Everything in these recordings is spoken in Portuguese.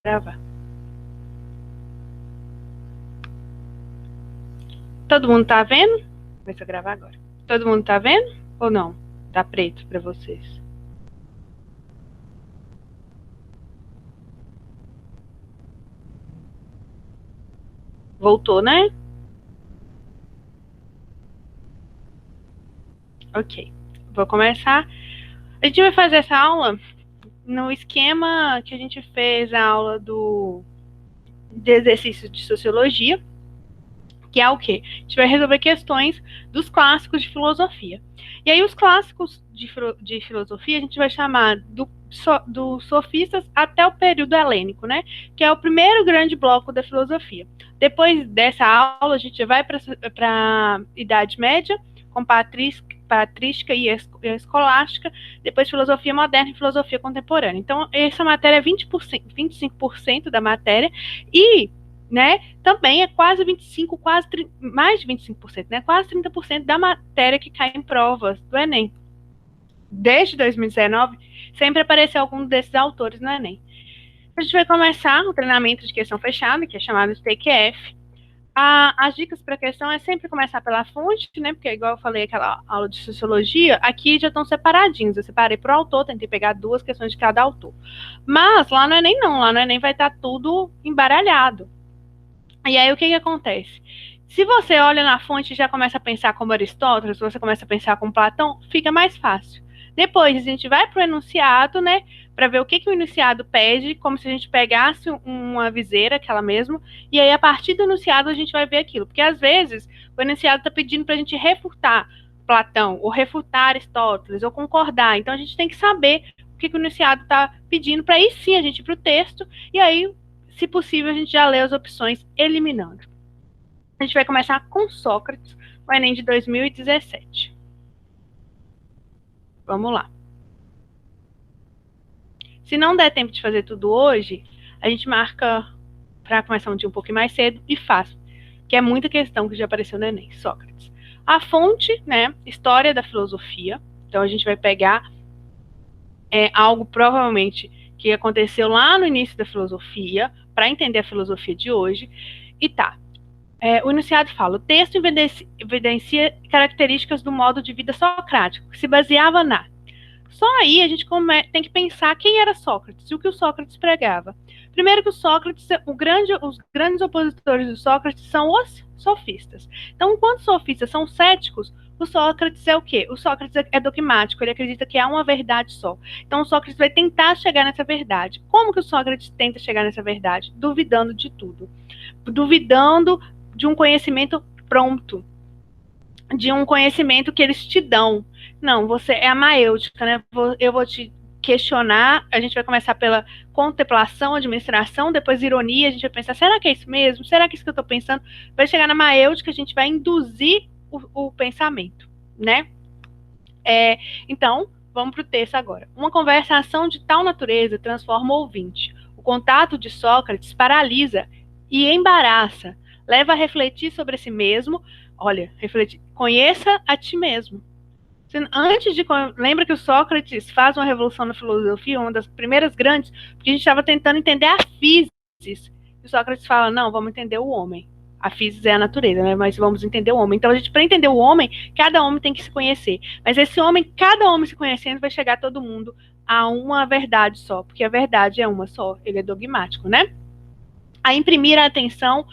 Gravar. Todo mundo tá vendo? Começa a gravar agora. Todo mundo tá vendo ou não? Tá preto para vocês? Voltou, né? Ok. Vou começar. A gente vai fazer essa aula no esquema que a gente fez a aula de exercício de sociologia, que é o quê? A gente vai resolver questões dos clássicos de filosofia. E aí os clássicos de filosofia a gente vai chamar dos sofistas até o período helênico, né? Que é o primeiro grande bloco da filosofia. Depois dessa aula a gente vai para a Idade Média, com patrística e escolástica, depois filosofia moderna e filosofia contemporânea. Então, essa matéria é 20%, 25% da matéria e, né, também é quase 25%, mais de 25%, né, quase 30% da matéria que cai em provas do Enem. Desde 2019, sempre apareceu algum desses autores no Enem. A gente vai começar o treinamento de questão fechada, que é chamado de TQF. As dicas para a questão é sempre começar pela fonte, né? Porque, igual eu falei, aquela aula de sociologia, aqui já estão separadinhos. Eu separei para o autor, tentei pegar 2 questões de cada autor. Mas lá no Enem não, lá no Enem vai estar tudo embaralhado. E aí o que acontece? Se você olha na fonte e já começa a pensar como Aristóteles, se você começa a pensar como Platão, fica mais fácil. Depois a gente vai para o enunciado, né, para ver o que o enunciado pede, como se a gente pegasse uma viseira, aquela mesmo, e aí a partir do enunciado a gente vai ver aquilo. Porque às vezes o enunciado está pedindo para a gente refutar Platão, ou refutar Aristóteles, ou concordar. Então a gente tem que saber o que o enunciado está pedindo, para aí sim a gente ir para o texto, e aí, se possível, a gente já lê as opções eliminando. A gente vai começar com Sócrates, o Enem de 2017. Vamos lá. Se não der tempo de fazer tudo hoje, a gente marca para começar um dia um pouquinho mais cedo e faz, que é muita questão que já apareceu no Enem. Sócrates. A fonte, né, história da filosofia. Então a gente vai pegar algo provavelmente que aconteceu lá no início da filosofia, para entender a filosofia de hoje. E tá. O enunciado fala: o texto evidencia características do modo de vida socrático, que se baseava na. Só aí a gente tem que pensar quem era Sócrates e o que o Sócrates pregava. Primeiro que o Sócrates, os grandes opositores do Sócrates são os sofistas. Então, enquanto os sofistas são céticos, o Sócrates é o quê? O Sócrates é dogmático, ele acredita que há uma verdade só. Então, o Sócrates vai tentar chegar nessa verdade. Como que o Sócrates tenta chegar nessa verdade? Duvidando de tudo. Duvidando de um conhecimento pronto, de um conhecimento que eles te dão. Não, você é a maêutica, né? Eu vou te questionar, a gente vai começar pela contemplação, administração, depois ironia, a gente vai pensar, será que é isso mesmo? Será que é isso que eu estou pensando? Vai chegar na maêutica, a gente vai induzir o pensamento, né? Então, vamos para o texto agora. Uma conversação de tal natureza transforma o ouvinte. O contato de Sócrates paralisa e embaraça, leva a refletir sobre si mesmo. Olha, refletir. Conheça a ti mesmo. Lembra que o Sócrates faz uma revolução na filosofia, uma das primeiras grandes, porque a gente estava tentando entender a física. E o Sócrates fala: não, vamos entender o homem. A física é a natureza, né? Mas vamos entender o homem. Então, para entender o homem, cada homem tem que se conhecer. Mas esse homem, cada homem se conhecendo, vai chegar todo mundo a uma verdade só, porque a verdade é uma só. Ele é dogmático, né? A imprimir a atenção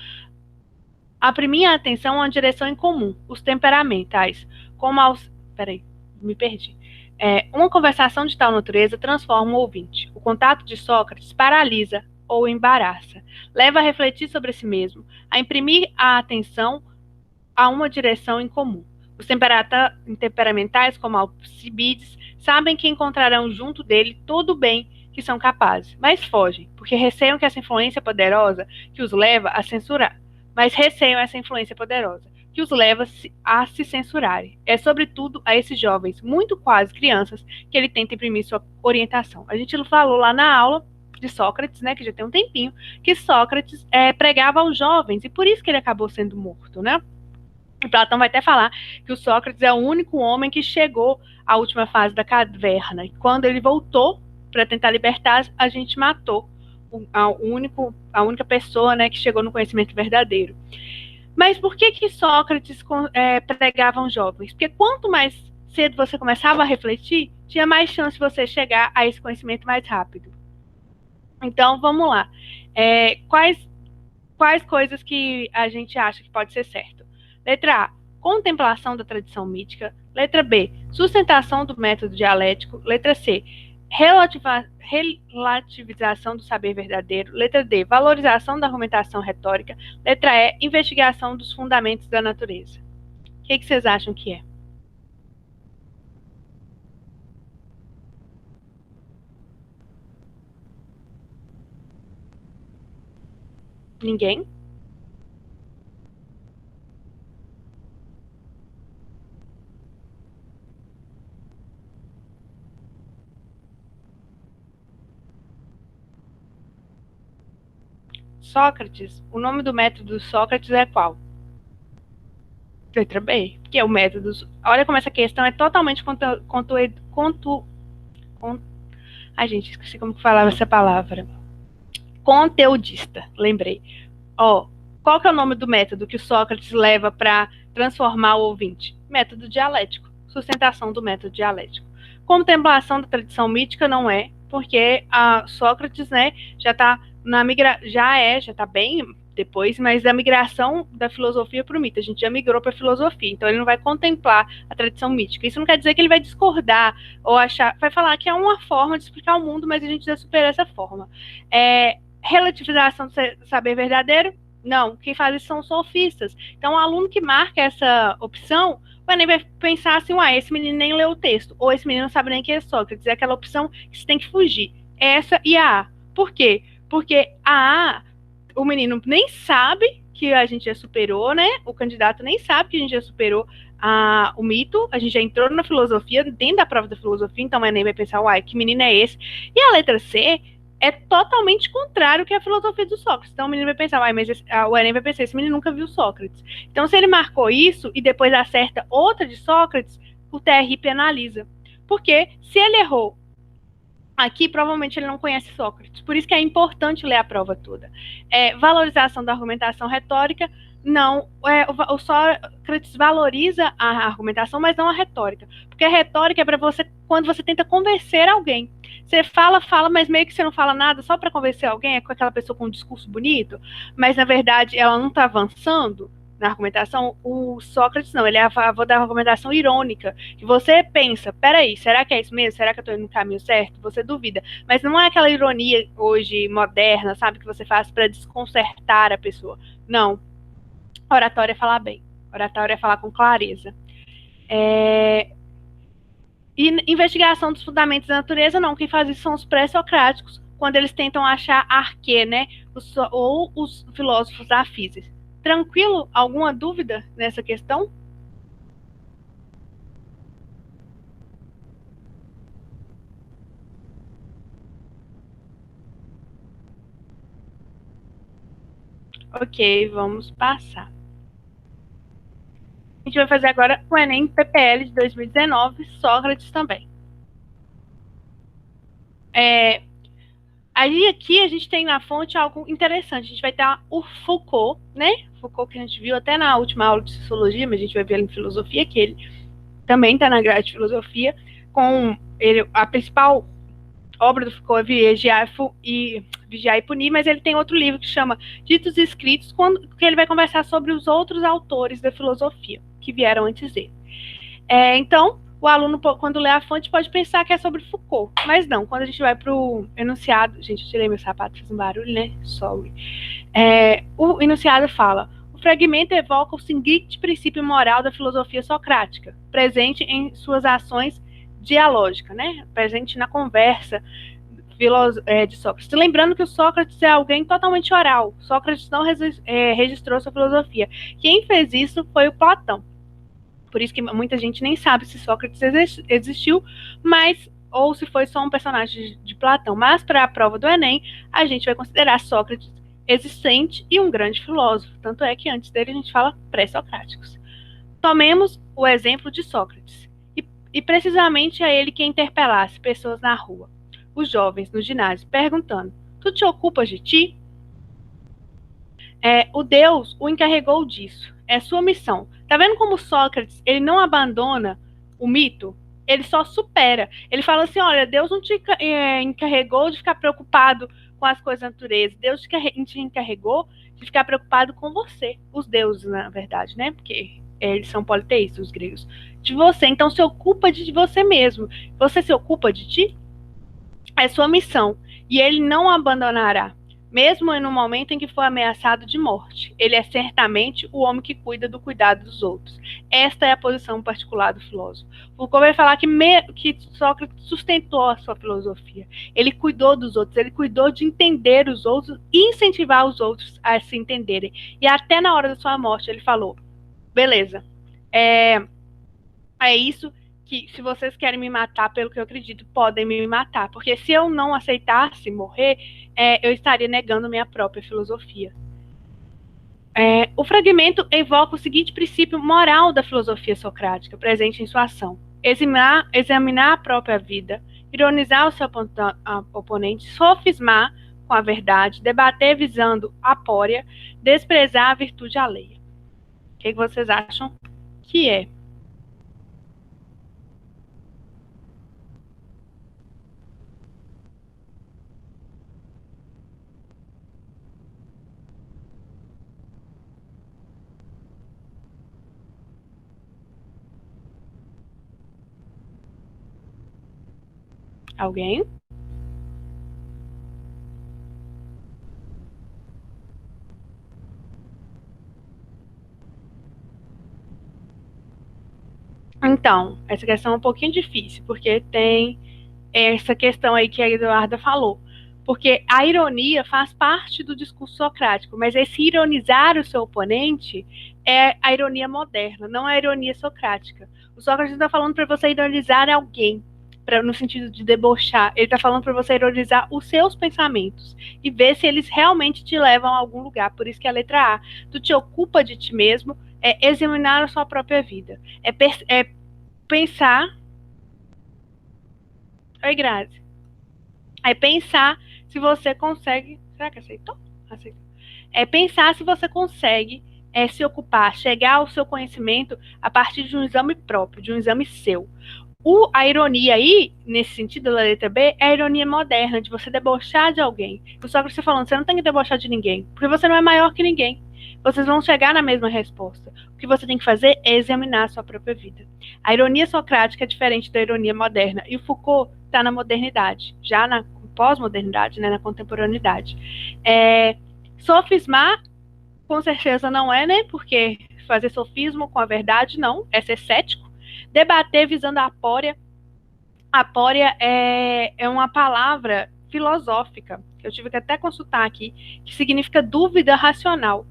a uma direção em comum, os temperamentais, como aos. Peraí, me perdi. Uma conversação de tal natureza transforma o ouvinte. O contato de Sócrates paralisa ou embaraça, leva a refletir sobre si mesmo, a imprimir a atenção a uma direção em comum. Os temperamentais, como Alcibiades, sabem que encontrarão junto dele todo o bem que são capazes, mas fogem, porque receiam que essa influência poderosa que os leva a censurar. Mas receiam essa influência poderosa que os leva a se censurarem. É, sobretudo, a esses jovens, muito quase crianças, que ele tenta imprimir sua orientação. A gente falou lá na aula de Sócrates, né, que já tem um tempinho, que Sócrates pregava aos jovens, e por isso que ele acabou sendo morto, né? E Platão vai até falar que o Sócrates é o único homem que chegou à última fase da caverna. E quando ele voltou para tentar libertar, a gente matou a única pessoa, né, que chegou no conhecimento verdadeiro. Mas por que Sócrates pregava aos jovens? Porque quanto mais cedo você começava a refletir, tinha mais chance de você chegar a esse conhecimento mais rápido. Então, vamos lá. Quais coisas que a gente acha que pode ser certo? Letra A, contemplação da tradição mítica. Letra B, sustentação do método dialético. Letra C, relativização do saber verdadeiro. Letra D, valorização da argumentação retórica. Letra E, investigação dos fundamentos da natureza. O que vocês acham que é? Ninguém? Sócrates, o nome do método Sócrates é qual? Letra B, que é o método. Olha como essa questão é totalmente Ai, gente, esqueci como que falava essa palavra. Conteudista, lembrei. Ó, qual que é o nome do método que o Sócrates leva para transformar o ouvinte? Método dialético. Sustentação do método dialético. Contemplação da tradição mítica não é, porque a Sócrates, né, já está já está bem depois, mas da migração da filosofia para o mito, a gente já migrou para a filosofia, então ele não vai contemplar a tradição mítica. Isso não quer dizer que ele vai discordar ou achar, vai falar que é uma forma de explicar o mundo, mas a gente já superou essa forma. Relativização do saber verdadeiro? Não, quem faz isso são os sofistas. Então, o aluno que marca essa opção, o Enem vai pensar assim, esse menino nem leu o texto, ou esse menino não sabe nem quem é Sócrates, é aquela opção que você tem que fugir. Essa e a A. Por quê? Porque a A, o menino nem sabe que a gente já superou, né? O candidato nem sabe que a gente já superou o mito, a gente já entrou na filosofia, dentro da prova da filosofia, então o Enem vai pensar, que menino é esse? E a letra C é totalmente contrário que a filosofia do Sócrates. Então o menino vai pensar, mas o Enem vai pensar, esse menino nunca viu Sócrates. Então se ele marcou isso e depois acerta outra de Sócrates, o TRI penaliza. Porque se ele errou aqui, provavelmente ele não conhece Sócrates. Por isso que é importante ler a prova toda. Valorização da argumentação retórica, não. O Sócrates valoriza a argumentação, mas não a retórica. Porque a retórica é para você, quando você tenta convencer alguém. Você fala, mas meio que você não fala nada só para convencer alguém, é com aquela pessoa com um discurso bonito, mas na verdade ela não está avançando na argumentação. O Sócrates não, ele é a favor da argumentação irônica, que você pensa, peraí, será que é isso mesmo? Será que eu estou indo no caminho certo? Você duvida, mas não é aquela ironia hoje moderna, sabe, que você faz para desconcertar a pessoa. Não, oratória é falar bem, oratória é falar com clareza. E investigação dos fundamentos da natureza, não, quem faz isso são os pré-socráticos, quando eles tentam achar arquê, né, ou os filósofos da física. Tranquilo? Alguma dúvida nessa questão? Ok, vamos passar. A gente vai fazer agora o Enem PPL de 2019, Sócrates também. Aí aqui a gente tem na fonte algo interessante. A gente vai ter o Foucault, né? Foucault que a gente viu até na última aula de sociologia, mas a gente vai ver ele em filosofia, que ele também está na grade de filosofia, com ele, a principal obra do Foucault é Vigiar e Punir, mas ele tem outro livro que chama Ditos e Escritos, que ele vai conversar sobre os outros autores da filosofia que vieram antes dele. Então, o aluno, quando lê a fonte, pode pensar que é sobre Foucault, mas não. Quando a gente vai para o enunciado... Gente, eu tirei meu sapato, fez um barulho, né? Sorry. O enunciado fala: o fragmento evoca o seguinte princípio moral da filosofia socrática, presente em suas ações dialógicas, né? Presente na conversa de Sócrates. Lembrando que o Sócrates é alguém totalmente oral. Sócrates não registrou sua filosofia. Quem fez isso foi o Platão. Por isso que muita gente nem sabe se Sócrates existiu, ou se foi só um personagem de Platão. Mas para a prova do Enem, a gente vai considerar Sócrates existente e um grande filósofo. Tanto é que antes dele a gente fala pré-socráticos. Tomemos o exemplo de Sócrates. E precisamente é ele que interpelasse pessoas na rua, os jovens no ginásio, perguntando: Tu te ocupas de ti? O Deus o encarregou disso. É sua missão. Tá vendo como Sócrates, ele não abandona o mito? Ele só supera. Ele fala assim, olha, Deus não te encarregou de ficar preocupado com as coisas da natureza. Deus te encarregou de ficar preocupado com você. Os deuses, na verdade, né? Porque eles são politeístas, os gregos. De você. Então, se ocupa de você mesmo. Você se ocupa de ti? É sua missão. E ele não abandonará, mesmo no momento em que for ameaçado de morte. Ele é certamente o homem que cuida do cuidado dos outros. Esta é a posição particular do filósofo. Foucault vai falar que Sócrates sustentou a sua filosofia. Ele cuidou dos outros, ele cuidou de entender os outros e incentivar os outros a se entenderem. E até na hora da sua morte ele falou, beleza, é isso que, se vocês querem me matar pelo que eu acredito, podem me matar. Porque se eu não aceitasse morrer, eu estaria negando minha própria filosofia. O fragmento evoca o seguinte princípio moral da filosofia socrática, presente em sua ação. Examinar a própria vida, ironizar o seu oponente, sofismar com a verdade, debater visando a apória, desprezar a virtude alheia. O que vocês acham que é? Alguém? Então, essa questão é um pouquinho difícil, porque tem essa questão aí que a Eduarda falou. Porque a ironia faz parte do discurso socrático, mas esse ironizar o seu oponente é a ironia moderna, não é a ironia socrática. O Sócrates está falando para você ironizar alguém, no sentido de debochar. Ele está falando para você ironizar os seus pensamentos e ver se eles realmente te levam a algum lugar. Por isso que a letra A, tu te ocupa de ti mesmo, é examinar a sua própria vida, é pensar. Oi, Grazi. É pensar se você consegue. Será que aceitou? Aceitou. É pensar se você consegue se ocupar, chegar ao seu conhecimento a partir de um exame próprio, de um exame seu. A ironia aí, nesse sentido da letra B, é a ironia moderna, de você debochar de alguém. O Sócrates falando, você não tem que debochar de ninguém, porque você não é maior que ninguém. Vocês vão chegar na mesma resposta. O que você tem que fazer é examinar a sua própria vida. A ironia socrática é diferente da ironia moderna, e o Foucault está na modernidade, já na pós-modernidade, né, na contemporaneidade. Sofismar, com certeza não é, né, porque fazer sofismo com a verdade, não, é ser cético. Debater visando a apória. Apória é uma palavra filosófica, que eu tive que até consultar aqui, que significa dúvida racional.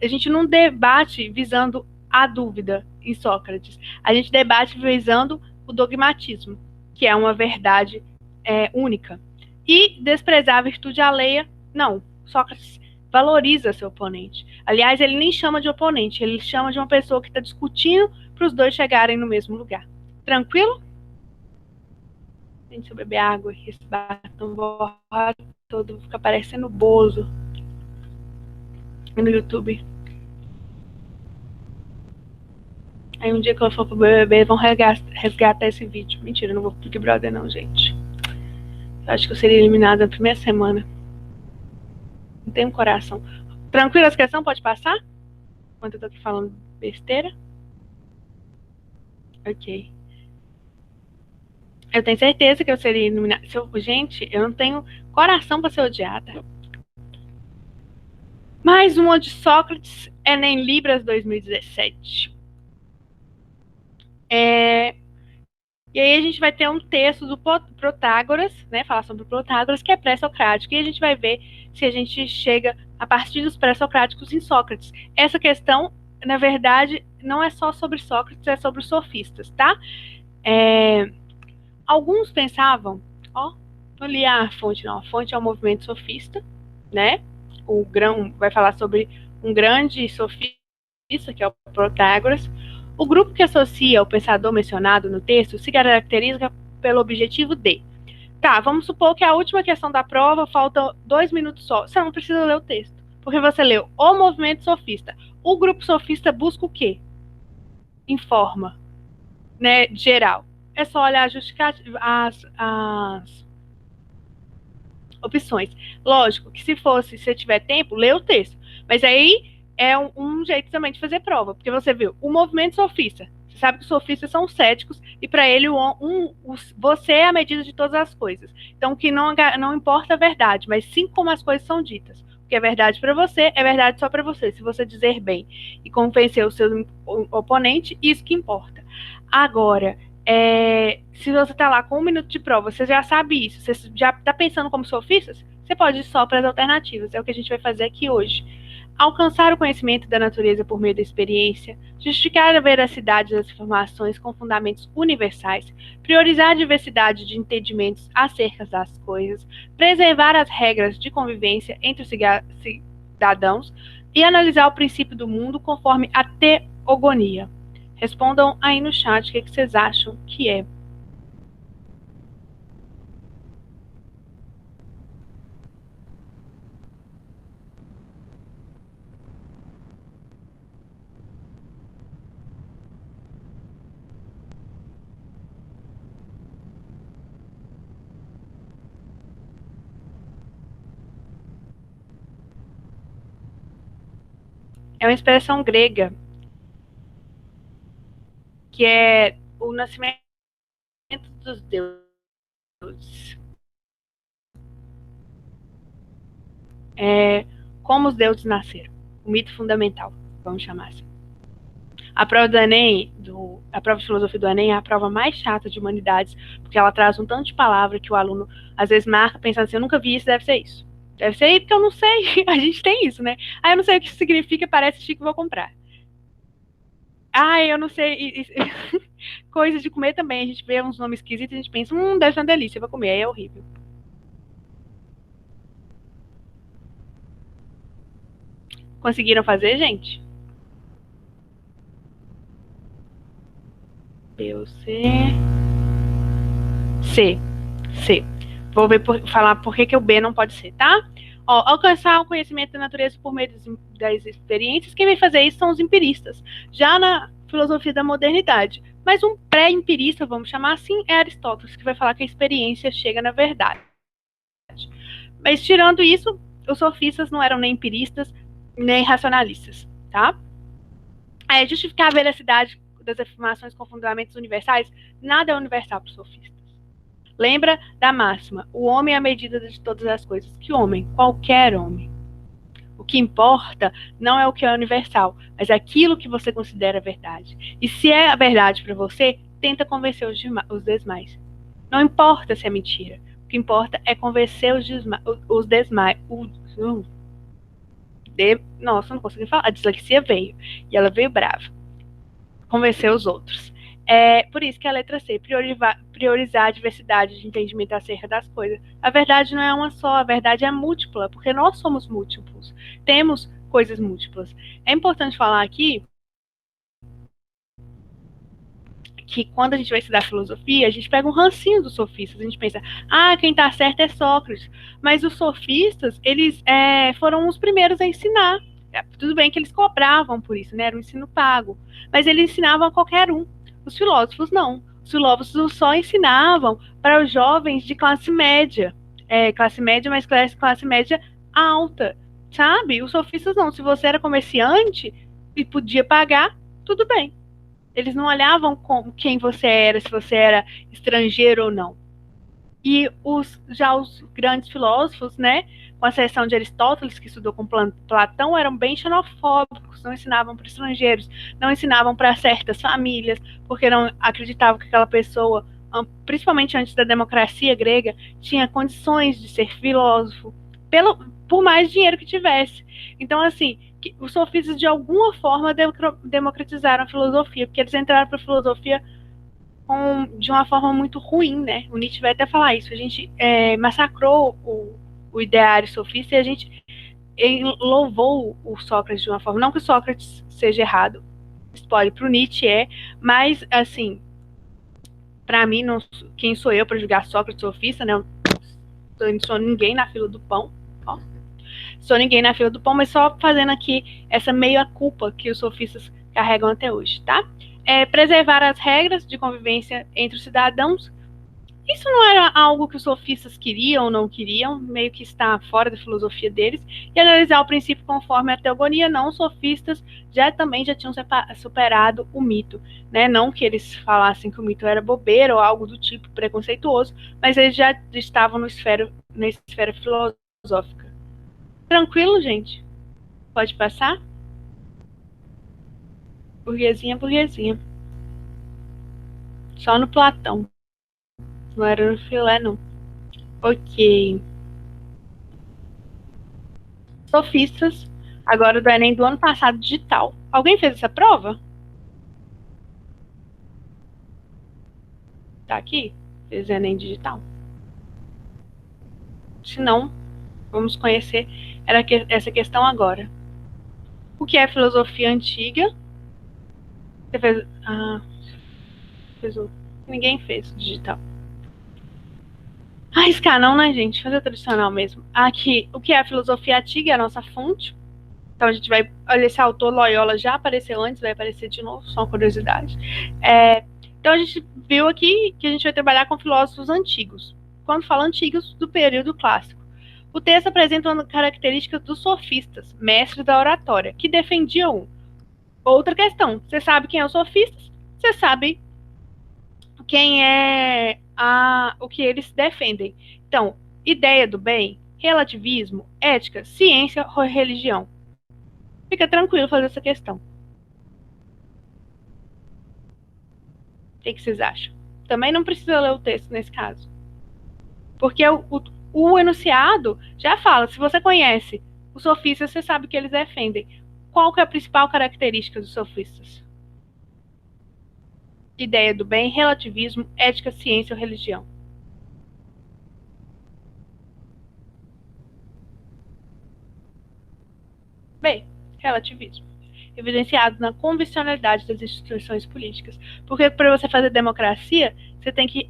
A gente não debate visando a dúvida em Sócrates. A gente debate visando o dogmatismo, que é uma verdade única. E desprezar a virtude alheia, não. Sócrates valoriza seu oponente. Aliás, ele nem chama de oponente, ele chama de uma pessoa que está discutindo para os dois chegarem no mesmo lugar. Tranquilo? Deixa eu beber água aqui, esse batom borrado todo fica parecendo Bozo no YouTube. Aí um dia que eu for pro BBB, vão resgatar esse vídeo. Mentira, não vou pro Big Brother não, gente. Eu acho que eu seria eliminada na primeira semana. Não tenho coração. Tranquilo essa questão? Pode passar? Enquanto eu tô aqui falando besteira? Ok. Eu tenho certeza que eu seria eliminada. Gente, eu não tenho coração para ser odiada. Mais uma de Sócrates, Enem Libras 2017. E aí a gente vai ter um texto do Protágoras, né, falar sobre o Protágoras, que é pré-socrático, e a gente vai ver se a gente chega a partir dos pré-socráticos em Sócrates. Essa questão, na verdade, não é só sobre Sócrates, é sobre os sofistas, tá? Alguns pensavam, não li a fonte, não, a fonte é o movimento sofista, né? Vai falar sobre um grande sofista, que é o Protágoras. O grupo que associa o pensador mencionado no texto se caracteriza pelo objetivo de Tá, vamos supor que a última questão da prova falta 2 minutos só. Você não precisa ler o texto, porque você leu o movimento sofista. O grupo sofista busca o quê? Informa, né, geral. É só olhar as opções. Lógico que se você tiver tempo, lê o texto. Mas aí é um jeito também de fazer prova, porque você viu o movimento sofista. Você sabe que os sofistas são céticos e para ele você é a medida de todas as coisas. Então, o que não importa a verdade, mas sim como as coisas são ditas. O que é verdade para você é verdade só para você. Se você dizer bem e convencer o seu oponente, isso que importa. Agora, se você está lá com 1 minuto de prova, você já sabe isso, você já está pensando como sofistas, você pode ir só para as alternativas. É o que a gente vai fazer aqui hoje. Alcançar o conhecimento da natureza por meio da experiência, justificar a veracidade das informações com fundamentos universais, priorizar a diversidade de entendimentos acerca das coisas, preservar as regras de convivência entre os cidadãos e analisar o princípio do mundo conforme a teogonia. Respondam aí no chat o que vocês acham que é. É uma expressão grega que é o nascimento dos deuses. Como os deuses nasceram. O mito fundamental, vamos chamar assim. A prova do Enem, a prova de filosofia do Enem é a prova mais chata de humanidades, porque ela traz um tanto de palavra que o aluno às vezes marca pensando assim, eu nunca vi isso, deve ser isso. Deve ser porque eu não sei. A gente tem isso, né? Ah, eu não sei o que isso significa, parece chique, vou comprar. Ah, eu não sei. Coisas de comer também. A gente vê uns nomes esquisitos e a gente pensa, deve ser uma delícia, vou comer. Aí é horrível. Conseguiram fazer, gente? B ou C? C. C. Vou falar por que o B não pode ser, tá? Ó, alcançar o conhecimento da natureza por meio das experiências. Quem vai fazer isso são os empiristas. Já na filosofia da modernidade. Mas um pré-empirista, vamos chamar assim, é Aristóteles, que vai falar que a experiência chega na verdade. Mas tirando isso, os sofistas não eram nem empiristas, nem racionalistas, tá? Justificar a veracidade das afirmações com fundamentos universais, nada é universal para os sofistas. Lembra da máxima, o homem é a medida de todas as coisas. Que homem? Qualquer homem. O que importa não é o que é universal, mas aquilo que você considera verdade. E se é a verdade para você, tenta convencer os demais. Não importa se é mentira. O que importa é convencer os demais. Nossa, não consegui falar. A dislexia veio. E ela veio brava. Convencer os outros. Por isso que a letra C, priorizar a diversidade de entendimento acerca das coisas. A verdade não é uma só, a verdade é múltipla, porque nós somos múltiplos. Temos coisas múltiplas. É importante falar aqui que quando a gente vai estudar filosofia, a gente pega um rancinho dos sofistas, a gente pensa, quem está certo é Sócrates. Mas os sofistas, eles foram os primeiros a ensinar. Tudo bem que eles cobravam por isso, né? Era um ensino pago. Mas eles ensinavam a qualquer um. Os filósofos não. Os filósofos só ensinavam para os jovens de classe média. Classe média, mas classe média alta. Sabe? Os sofistas não. Se você era comerciante e podia pagar, tudo bem. Eles não olhavam quem você era, se você era estrangeiro ou não. E já os grandes filósofos, né, com a exceção de Aristóteles, que estudou com Platão, eram bem xenofóbicos, não ensinavam para estrangeiros, não ensinavam para certas famílias, porque não acreditavam que aquela pessoa, principalmente antes da democracia grega, tinha condições de ser filósofo, por mais dinheiro que tivesse. Então, assim, os sofistas de alguma forma democratizaram a filosofia, porque eles entraram para a filosofia de uma forma muito ruim, né? O Nietzsche vai até falar isso. A gente massacrou o ideário sofista e a gente louvou o Sócrates de uma forma. Não que o Sócrates seja errado, spoiler para o Nietzsche mas, assim, Para mim, não, quem sou eu para julgar Sócrates sofista, né? Eu não sou ninguém na fila do pão, ó. Sou ninguém na fila do pão, mas só fazendo aqui essa meia-culpa que os sofistas carregam até hoje, tá? Preservar as regras de convivência entre os cidadãos. Isso não era algo que os sofistas queriam ou não queriam, meio que está fora da filosofia deles, e analisar o princípio conforme a teogonia. Não, os sofistas também já tinham superado o mito, né? Não que eles falassem que o mito era bobeira ou algo do tipo preconceituoso, mas eles já estavam na esfera filosófica. Tranquilo, gente? Pode passar? Burguesinha, burguesinha. Só no Platão. Não era no filé, não. Ok. Sofistas, agora do Enem do ano passado, digital. Alguém fez essa prova? Tá aqui? Fez Enem digital. Se não, vamos conhecer essa questão agora. O que é filosofia antiga? Você fez. Fez o. Ninguém fez digital. Arriscar não, né, gente? Fazer tradicional mesmo. Aqui, o que é a filosofia antiga? É a nossa fonte. Então a gente vai. Olha, esse autor Loyola já apareceu antes, vai aparecer de novo, só uma curiosidade. Então a gente viu aqui que a gente vai trabalhar com filósofos antigos. Quando fala antigos, do período clássico. O texto apresenta uma característica dos sofistas, mestres da oratória, que defendiam outra questão. Você sabe quem é os sofistas? Você sabe quem é o que eles defendem. Então, ideia do bem, relativismo, ética, ciência ou religião. Fica tranquilo fazer essa questão. O que vocês acham? Também não precisa ler o texto nesse caso. Porque o enunciado já fala, se você conhece os sofistas, você sabe o que eles defendem. Qual que é a principal característica dos sofistas? Ideia do bem, relativismo, ética, ciência ou religião. Bem, relativismo. Evidenciado na convencionalidade das instituições políticas. Porque para você fazer democracia, você tem que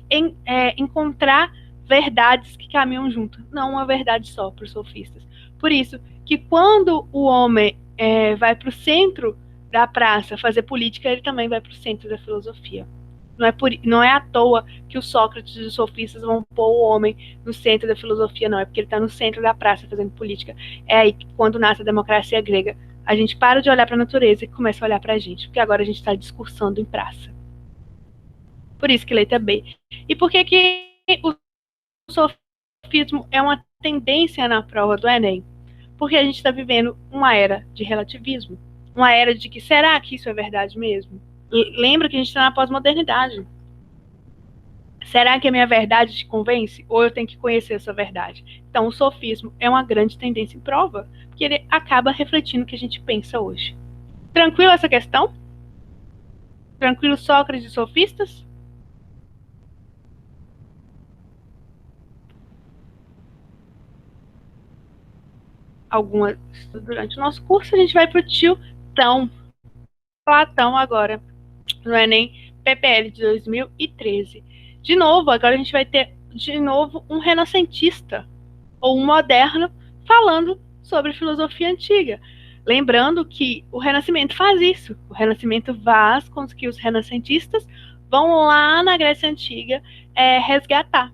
encontrar verdades que caminham junto, não uma verdade só para os sofistas. Por isso que quando o homem vai para o centro da praça fazer política, ele também vai para o centro da filosofia. Não é à toa que os Sócrates e os sofistas vão pôr o homem no centro da filosofia, não. É porque ele está no centro da praça fazendo política. É aí que, quando nasce a democracia grega, a gente para de olhar para a natureza e começa a olhar para a gente, porque agora a gente está discursando em praça. Por isso que letra B. E por que o sofismo é uma tendência na prova do Enem? Porque a gente está vivendo uma era de relativismo. Uma era de que, será que isso é verdade mesmo? Lembra que a gente está na pós-modernidade. Será que a minha verdade te convence? Ou eu tenho que conhecer a sua verdade? Então, o sofismo é uma grande tendência em prova, porque ele acaba refletindo o que a gente pensa hoje. Tranquilo essa questão? Tranquilo Sócrates e sofistas? Algumas durante o nosso curso, a gente vai para o tiozão Platão agora, no Enem PPL de 2013. De novo, agora a gente vai ter de novo um renascentista ou um moderno falando sobre filosofia antiga. Lembrando que o Renascimento faz isso. O Renascimento faz com que os renascentistas vão lá na Grécia Antiga resgatar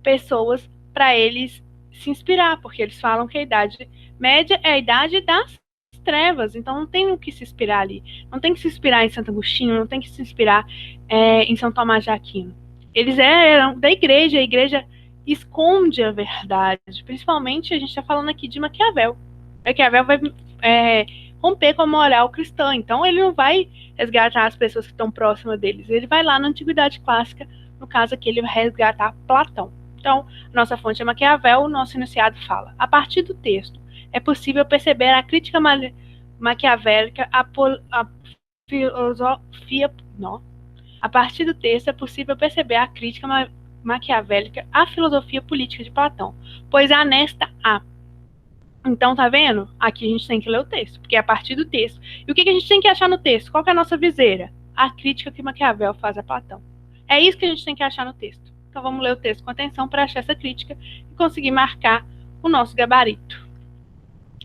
pessoas para eles se inspirar, porque eles falam que a Idade Média é a idade das trevas, então não tem o que se inspirar ali. Não tem que se inspirar em Santo Agostinho, não tem que se inspirar em São Tomás de Aquino. Eles eram da igreja, a igreja esconde a verdade. Principalmente a gente está falando aqui de Maquiavel. Maquiavel vai romper com a moral cristã, então ele não vai resgatar as pessoas que estão próximas deles, ele vai lá na Antiguidade Clássica, no caso aqui ele vai resgatar Platão. Então, nossa fonte é Maquiavel, o nosso enunciado fala. A partir do texto, é possível perceber a crítica maquiavélica à filosofia. Não. A partir do texto, é possível perceber a crítica maquiavélica à filosofia política de Platão, pois há nesta a. Então, tá vendo? Aqui a gente tem que ler o texto, porque é a partir do texto. E o que a gente tem que achar no texto? Qual que é a nossa viseira? A crítica que Maquiavel faz a Platão. É isso que a gente tem que achar no texto. Então vamos ler o texto com atenção para achar essa crítica e conseguir marcar o nosso gabarito.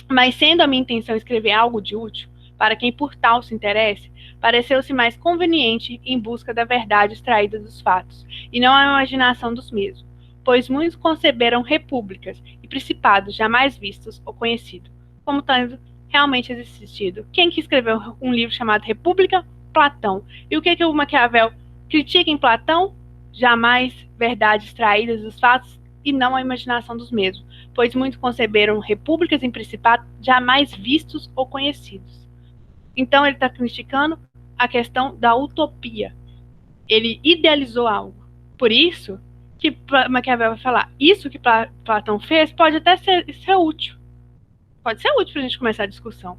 Mas sendo a minha intenção escrever algo de útil, para quem por tal se interesse, pareceu-se mais conveniente em busca da verdade extraída dos fatos, e não a imaginação dos mesmos, pois muitos conceberam repúblicas e principados jamais vistos ou conhecidos, como tendo realmente existido. Quem que escreveu um livro chamado República? Platão. E o que o Maquiavel critica em Platão? Jamais verdades extraídas dos fatos e não a imaginação dos mesmos, pois muitos conceberam repúblicas em principados jamais vistos ou conhecidos. Então ele está criticando a questão da utopia. Ele idealizou algo. Por isso que Maquiavel vai falar, isso que Platão fez pode até ser útil. Pode ser útil para a gente começar a discussão.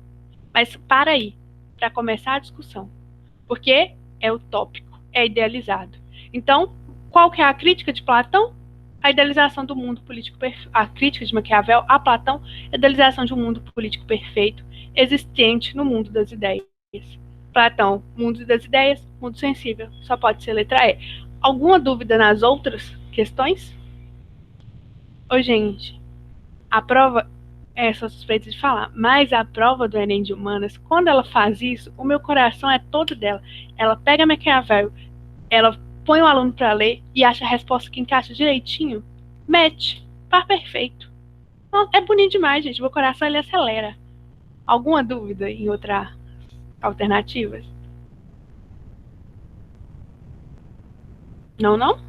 Mas para aí, para começar a discussão. Porque é utópico, é idealizado. Então, qual que é a crítica de Platão? A idealização do mundo político perfeito. A crítica de Maquiavel a Platão é a idealização de um mundo político perfeito, existente no mundo das ideias. Platão, mundo das ideias, mundo sensível. Só pode ser letra E. Alguma dúvida nas outras questões? Ô, gente, a prova, sou suspeita de falar, mas a prova do Enem de Humanas, quando ela faz isso, o meu coração é todo dela. Ela pega Maquiavel, ela põe o aluno para ler e acha a resposta que encaixa direitinho, match, par perfeito. É bonito demais, gente. Meu coração ele acelera. Alguma dúvida em outras alternativas? Não, não?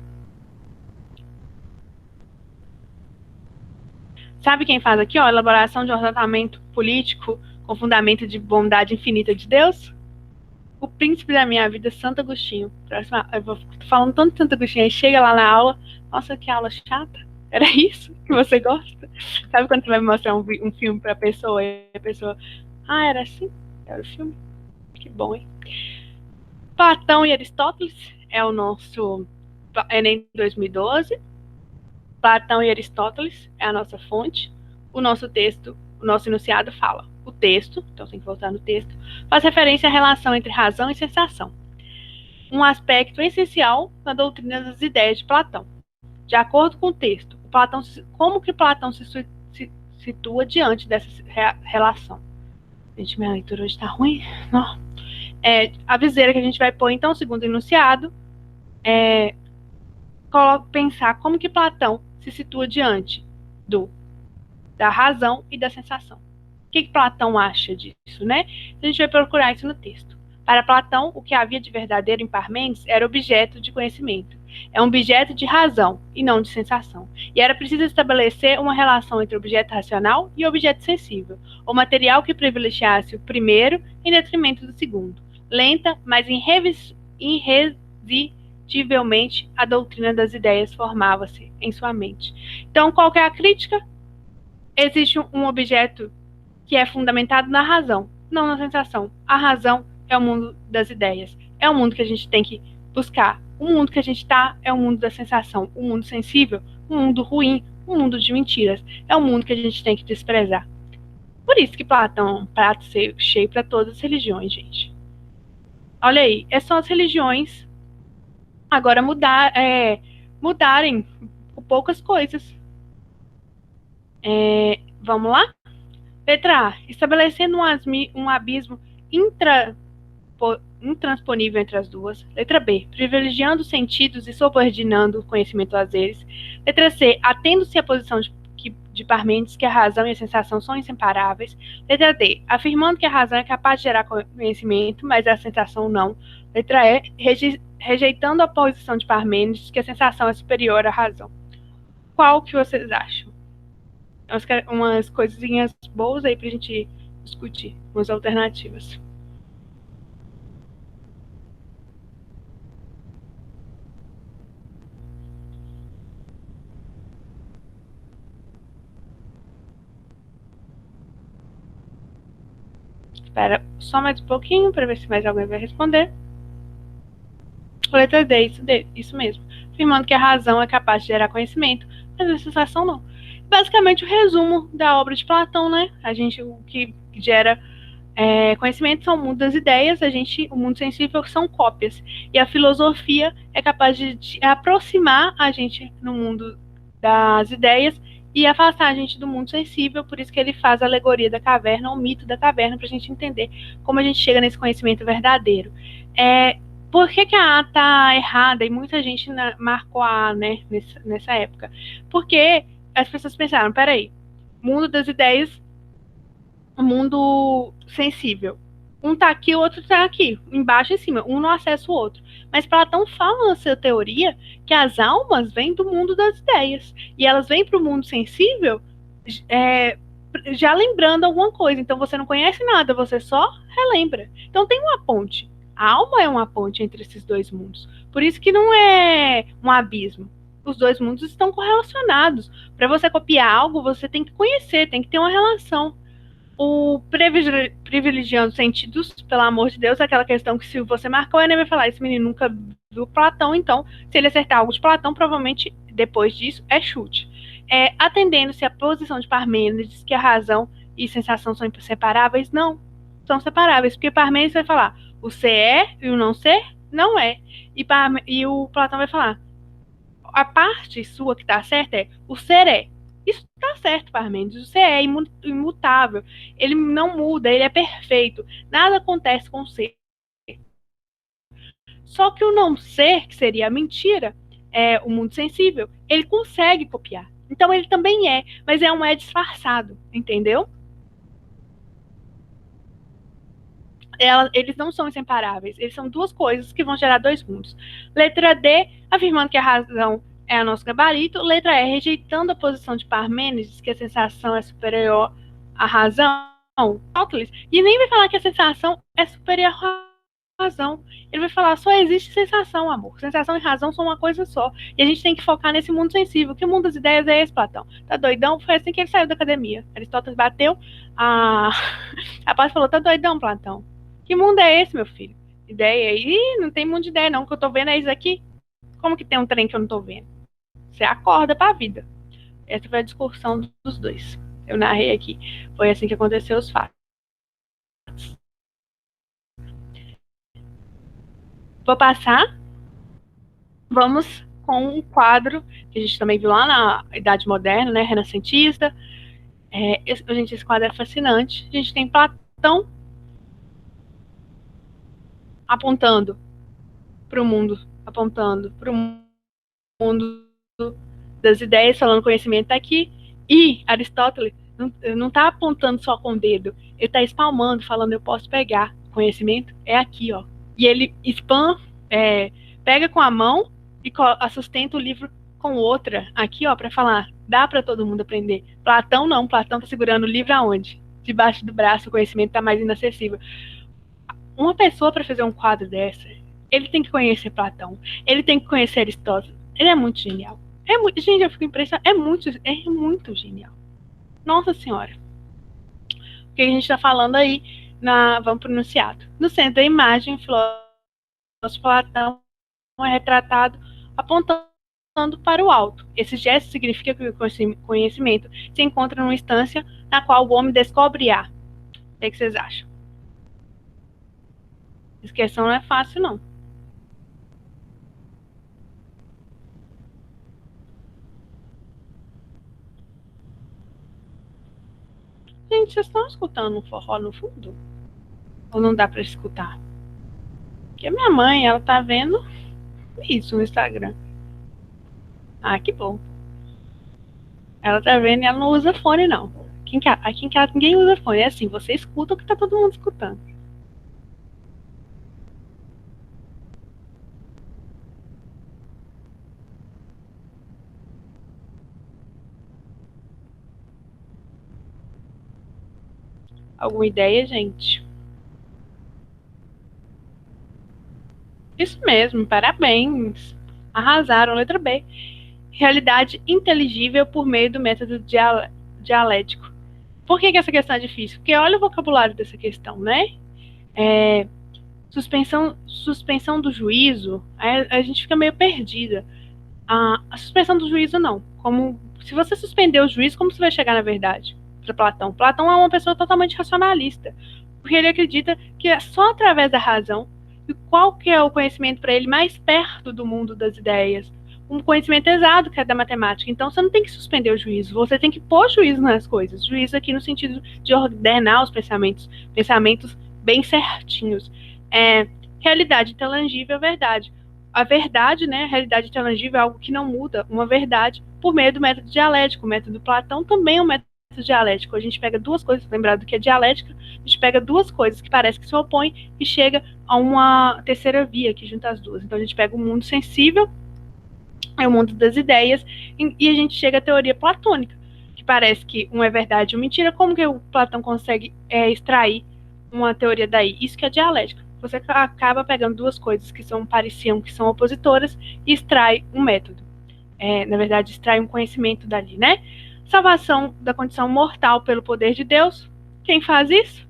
Sabe quem faz aqui, ó? Elaboração de um ordenamento político com fundamento de bondade infinita de Deus? O príncipe da minha vida, Santo Agostinho. Eu vou falando tanto de Santo Agostinho, aí chega lá na aula, nossa, que aula chata. Era isso que você gosta? Sabe quando você vai mostrar um filme pra pessoa e a pessoa, era assim? Era o filme? Que bom, hein? Platão e Aristóteles é o nosso Enem 2012. Platão e Aristóteles é a nossa fonte. O nosso texto, o nosso enunciado fala. O texto, então tem que voltar no texto, faz referência à relação entre razão e sensação. Um aspecto essencial na doutrina das ideias de Platão. De acordo com o texto, como que Platão se situa diante dessa relação? Gente, minha leitura hoje está ruim. Não. A viseira que a gente vai pôr, então, segundo enunciado, pensar como que Platão se situa diante da razão e da sensação. O que Platão acha disso, né? A gente vai procurar isso no texto. Para Platão, o que havia de verdadeiro em Parmênides era objeto de conhecimento. É um objeto de razão e não de sensação. E era preciso estabelecer uma relação entre objeto racional e objeto sensível, ou material que privilegiasse o primeiro em detrimento do segundo. Lenta, mas irresistivelmente a doutrina das ideias formava-se em sua mente. Então, qual que é a crítica? Existe um objeto que é fundamentado na razão, não na sensação. A razão é o mundo das ideias, é o mundo que a gente tem que buscar. O mundo que a gente está é o mundo da sensação, o mundo sensível, um mundo ruim, um mundo de mentiras. É o mundo que a gente tem que desprezar. Por isso que Platão é um prato cheio para todas as religiões, gente. Olha aí, são as religiões agora mudarem por poucas coisas. Vamos lá? Letra A. Estabelecendo um abismo intransponível entre as duas. Letra B. Privilegiando os sentidos e subordinando o conhecimento às eles. Letra C. Atendo-se à posição de Parmênides que a razão e a sensação são inseparáveis. Letra D. Afirmando que a razão é capaz de gerar conhecimento, mas a sensação não. Letra E. Rejeitando a posição de Parmênides que a sensação é superior à razão. Qual que vocês acham? Umas coisinhas boas aí pra gente discutir, umas alternativas. Espera só mais um pouquinho para ver se mais alguém vai responder. Letra D, isso mesmo. Afirmando que a razão é capaz de gerar conhecimento, mas a sensação não. Basicamente o resumo da obra de Platão, né? O que gera Conhecimento são o mundo das ideias, o mundo sensível são cópias. E a filosofia é capaz de aproximar a gente no mundo das ideias e afastar a gente do mundo sensível, por isso que ele faz a alegoria da caverna, o mito da caverna, para a gente entender como a gente chega nesse conhecimento verdadeiro. Por que a A está errada? E muita gente marcou a A, né, nessa época. Porque as pessoas pensaram, peraí, mundo das ideias, mundo sensível. Um está aqui, o outro está aqui, embaixo e em cima. Um não acessa o outro. Mas Platão fala na sua teoria que as almas vêm do mundo das ideias. E elas vêm para o mundo sensível já lembrando alguma coisa. Então você não conhece nada, você só relembra. Então tem uma ponte. A alma é uma ponte entre esses dois mundos. Por isso que não é um abismo. Os dois mundos estão correlacionados. Para você copiar algo, você tem que conhecer, tem que ter uma relação. O privilegiando sentidos, pelo amor de Deus, é aquela questão que se você marcar o Enem vai falar, esse menino nunca viu Platão, então se ele acertar algo de Platão, provavelmente depois disso é chute. Atendendo-se à posição de Parmênides, que a razão e sensação são inseparáveis, não, são separáveis, porque Parmênides vai falar, o ser é e o não ser não é, e o Platão vai falar, a parte sua que está certa é, o ser é. Isso está certo, Parmênides. O ser é imutável. Ele não muda, ele é perfeito. Nada acontece com o ser. Só que o não ser, que seria a mentira, o mundo sensível, ele consegue copiar. Então ele também é, mas é um disfarçado, entendeu? Eles não são inseparáveis. Eles são duas coisas que vão gerar dois mundos. Letra D, afirmando que a razão é o nosso gabarito. Letra E, rejeitando a posição de Parmênides, que a sensação é superior à razão. E nem vai falar que a sensação é superior à razão. Ele vai falar, só existe sensação, amor. Sensação e razão são uma coisa só. E a gente tem que focar nesse mundo sensível. Que mundo das ideias é esse, Platão? Tá doidão? Foi assim que ele saiu da academia. Aristóteles bateu, a paz falou, tá doidão, Platão? Que mundo é esse, meu filho? Ideia aí? Não tem mundo de ideia, não. O que eu tô vendo é isso aqui. Como que tem um trem que eu não tô vendo? Você acorda pra vida. Essa foi a discussão dos dois. Eu narrei aqui. Foi assim que aconteceu os fatos. Vou passar. Vamos com um quadro que a gente também viu lá na Idade Moderna, né? Renascentista. Gente, esse quadro é fascinante. A gente tem Platão apontando para o mundo das ideias, falando conhecimento está aqui, e Aristóteles não está apontando só com o dedo, ele está espalmando, falando eu posso pegar, conhecimento é aqui, ó. E ele pega com a mão e sustenta o livro com outra, aqui, ó, para falar, dá para todo mundo aprender. Platão não, Platão está segurando o livro aonde? Debaixo do braço, o conhecimento está mais inacessível. Uma pessoa para fazer um quadro dessa, ele tem que conhecer Platão, ele tem que conhecer Aristóteles, ele é muito genial. Gente, eu fico impressionada, é muito genial. Nossa Senhora. O que a gente está falando aí, vamos para o enunciado. No centro da imagem, o filósofo Platão é retratado apontando para o alto. Esse gesto significa que o conhecimento se encontra numa instância na qual o homem descobre A. O que vocês acham? Essa questão não é fácil, não. Gente, vocês estão escutando um forró no fundo? Ou não dá para escutar? Porque a minha mãe, ela tá vendo isso no Instagram. Ah, que bom. Ela tá vendo e ela não usa fone, não. Aqui em casa ninguém usa fone. É assim, você escuta o que tá todo mundo escutando. Alguma ideia, gente? Isso mesmo, parabéns. Arrasaram, letra B. Realidade inteligível por meio do método dialético. Por que essa questão é difícil? Porque olha o vocabulário dessa questão, né? Suspensão do juízo, a gente fica meio perdida. A suspensão do juízo não. Se você suspender o juízo, como você vai chegar na verdade? Para Platão. Platão é uma pessoa totalmente racionalista. porque ele acredita que é só através da razão. E qual que é o conhecimento para ele mais perto do mundo das ideias? Um conhecimento exato, que é da matemática. Então, você não tem que suspender o juízo, você tem que pôr juízo nas coisas. Juízo aqui no sentido de ordenar os pensamentos, pensamentos bem certinhos. Realidade intangível é verdade. A verdade, né, a realidade intangível é algo que não muda, uma verdade, por meio do método dialético. O método Platão também é um método dialético. A gente pega duas coisas, lembrado que é dialética, a gente pega duas coisas que parecem que se opõem e chega a uma terceira via que junta as duas. Então a gente pega o mundo sensível, é o mundo das ideias, e a gente chega à teoria platônica, que parece que uma é verdade e uma mentira. Como que o Platão consegue extrair uma teoria daí? Isso que é dialética. Você acaba pegando duas coisas que pareciam que são opositoras e extrai um método. Na verdade, extrai um conhecimento dali, né? Salvação da condição mortal pelo poder de Deus. Quem faz isso?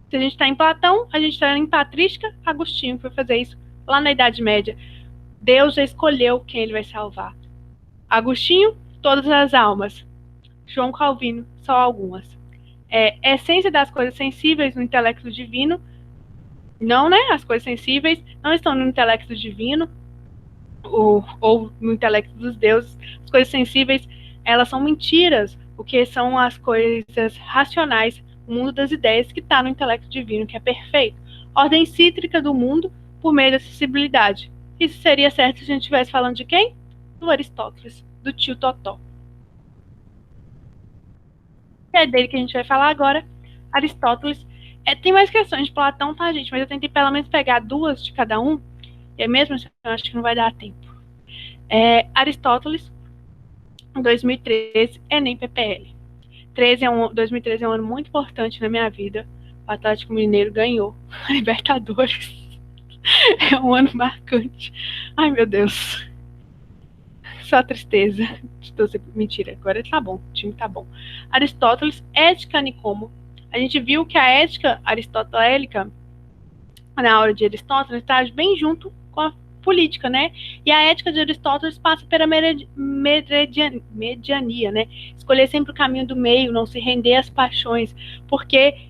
Se a gente está em Platão, a gente está em Patrística. Agostinho foi fazer isso lá na Idade Média. Deus já escolheu quem ele vai salvar. Agostinho, todas as almas. João Calvino, só algumas. A essência das coisas sensíveis no intelecto divino, não, né? As coisas sensíveis não estão no intelecto divino ou no intelecto dos deuses. As coisas sensíveis, elas são mentiras, o que são as coisas racionais, o mundo das ideias que está no intelecto divino, que é perfeito. Ordem cítrica do mundo por meio da sensibilidade. Isso seria certo se a gente estivesse falando de quem? Do Aristóteles, do tio Totó. É dele que a gente vai falar agora. Aristóteles. Tem mais questões de Platão, tá, gente? Mas eu tentei pelo menos pegar duas de cada um. E mesmo assim, eu acho que não vai dar tempo. Aristóteles, 2013, Enem PPL. 2013 é um ano muito importante na minha vida. O Atlético Mineiro ganhou a Libertadores. É um ano marcante. Ai, meu Deus. Só tristeza. Mentira, agora tá bom. O time tá bom. Aristóteles, ética Nicomo. A gente viu que a ética aristotélica, na aula de Aristóteles, está bem junto com a política, né? E a ética de Aristóteles passa pela mediania, né? Escolher sempre o caminho do meio, não se render às paixões, porque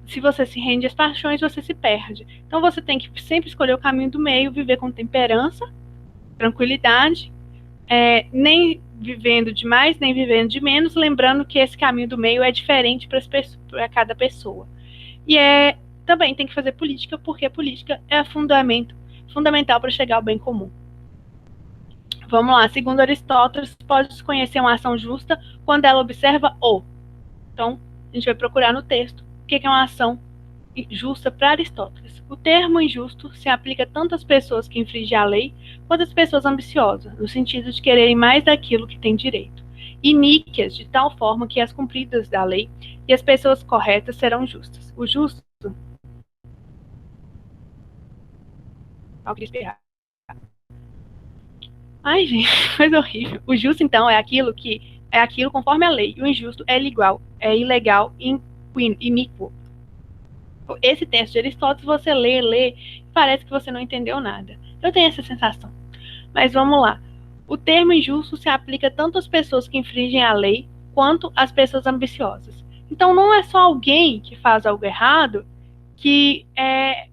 se você se rende às paixões, você se perde. Então você tem que sempre escolher o caminho do meio, viver com temperança, tranquilidade, nem vivendo demais, nem vivendo de menos, lembrando que esse caminho do meio é diferente para cada pessoa. E também tem que fazer política, porque a política é fundamental para chegar ao bem comum. Vamos lá, segundo Aristóteles, pode-se conhecer uma ação justa quando ela observa o. Então, a gente vai procurar no texto o que é uma ação justa para Aristóteles. O termo injusto se aplica tanto às pessoas que infringem a lei quanto às pessoas ambiciosas, no sentido de quererem mais daquilo que têm direito. Iníquias, de tal forma que as cumpridas da lei e as pessoas corretas serão justas. O justo. Ai, gente, coisa horrível. O justo, então, é aquilo conforme a lei. E o injusto é ilegal, iníquo. Esse texto de Aristóteles, você lê, parece que você não entendeu nada. Eu tenho essa sensação. Mas vamos lá. O termo injusto se aplica tanto às pessoas que infringem a lei, quanto às pessoas ambiciosas. Então, não é só alguém que faz algo errado que é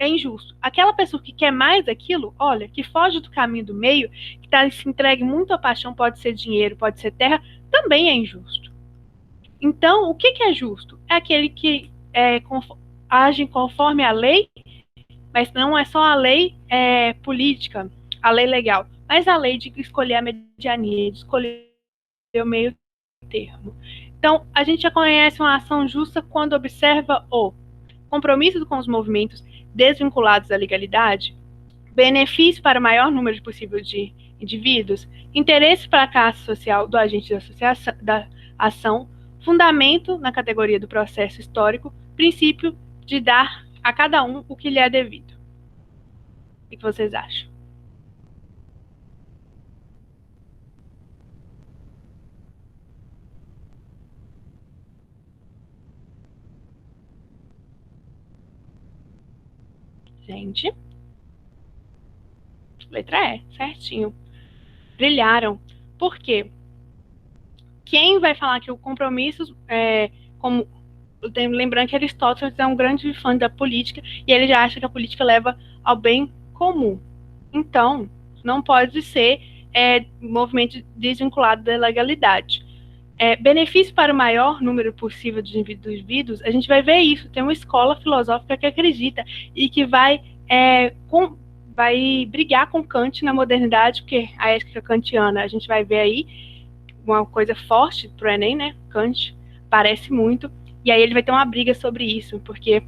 injusto. Aquela pessoa que quer mais aquilo, olha, que foge do caminho do meio, que se entregue muito à paixão, pode ser dinheiro, pode ser terra, também é injusto. Então, o que é justo? É aquele que age conforme a lei, mas não é só a lei política, a lei legal, mas a lei de escolher a mediania, de escolher o meio termo. Então, a gente já conhece uma ação justa quando observa o compromisso com os movimentos desvinculados da legalidade, benefício para o maior número possível de indivíduos, interesse para a classe social do agente da ação, fundamento na categoria do processo histórico, princípio de dar a cada um o que lhe é devido. O que vocês acham? Gente, letra E, certinho. Brilharam. Por quê? Quem vai falar que o compromisso, como Lembrando que Aristóteles é um grande fã da política e ele já acha que a política leva ao bem comum. Então, não pode ser movimento desvinculado da legalidade. Benefício para o maior número possível de indivíduos, a gente vai ver isso. Tem uma escola filosófica que acredita e que vai brigar com Kant na modernidade, porque a ética kantiana, a gente vai ver aí uma coisa forte para o Enem, né? Kant parece muito. E aí ele vai ter uma briga sobre isso, porque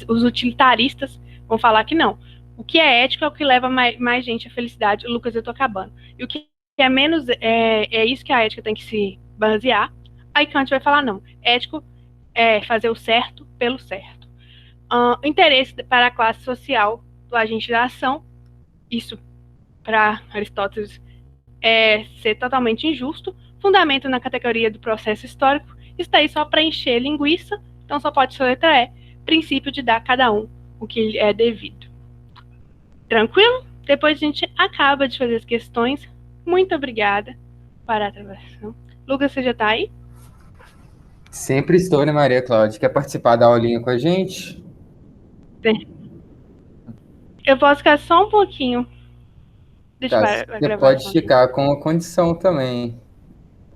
os utilitaristas vão falar que não. O que é ético é o que leva mais gente à felicidade. Lucas, eu tô acabando. E o que é menos, é isso que a ética tem que se basear. Aí Kant vai falar, não. Ético é fazer o certo pelo certo. Interesse para a classe social do agente da ação. Isso, para Aristóteles, é ser totalmente injusto. Fundamento na categoria do processo histórico. Está aí só para encher linguiça, então só pode ser letra E. Princípio de dar a cada um o que lhe é devido. Tranquilo? Depois a gente acaba de fazer as questões. Muito obrigada para a gravação. Lucas, você já está aí? Sempre estou, né, Maria Cláudia? Quer participar da aulinha com a gente? Eu posso ficar só um pouquinho. Deixa Tá, eu a você pode gravação aqui. ficar com a condição também.